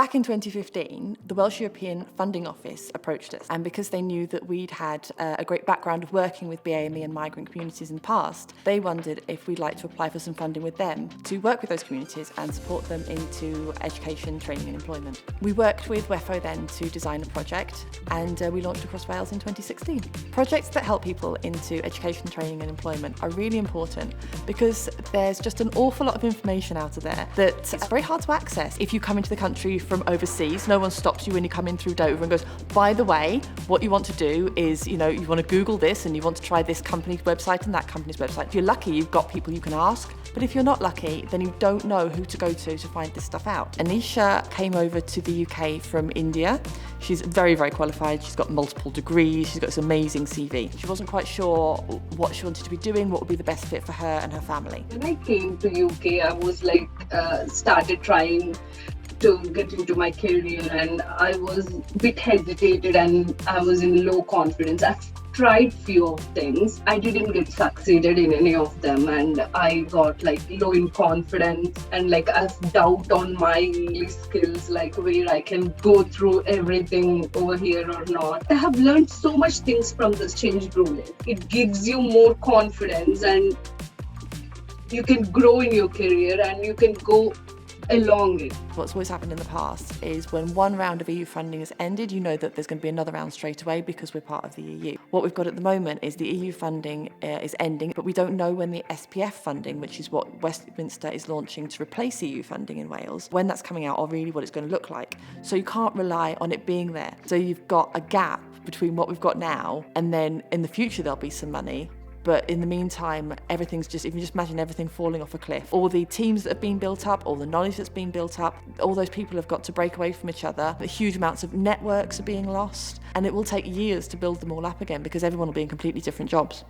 Back in 2015, the Welsh European Funding Office approached us, and because they knew that we'd had a great background of working with BAME and migrant communities in the past, they wondered if we'd like to apply for some funding with them to work with those communities and support them into education, training and employment. We worked with WEFO then to design a project, and we launched across Wales in 2016. Projects that help people into education, training and employment are really important because there's just an awful lot of information out of there that it's very hard to access. If you come into the country from overseas, no one stops you when you come in through Dover and goes, by the way, what you want to do is, you want to Google this and you want to try this company's website and that company's website. If you're lucky, you've got people you can ask. But if you're not lucky, then you don't know who to go to find this stuff out. Anisha came over to the UK from India. She's very, very qualified. She's got multiple degrees. She's got this amazing CV. She wasn't quite sure what she wanted to be doing, what would be the best fit for her and her family. When I came to UK, I was started trying to get into my career, and I was a bit hesitated and I was in low confidence. I've tried few of things. I didn't get succeeded in any of them, and I got low in confidence and I've doubt on my English skills, where I can go through everything over here or not. I have learned so much things from this change room. It gives you more confidence and you can grow in your career and you can go along it. What's always happened in the past is when one round of EU funding has ended, you know that there's going to be another round straight away because we're part of the EU. What we've got at the moment is the EU funding is ending, but we don't know when the SPF funding, which is what Westminster is launching to replace EU funding in Wales, when that's coming out or really what it's going to look like. So you can't rely on it being there. So you've got a gap between what we've got now and then in the future there'll be some money. But in the meantime, everything's if you just imagine everything falling off a cliff. All the teams that have been built up, all the knowledge that's been built up, all those people have got to break away from each other. Huge amounts of networks are being lost, and it will take years to build them all up again because everyone will be in completely different jobs.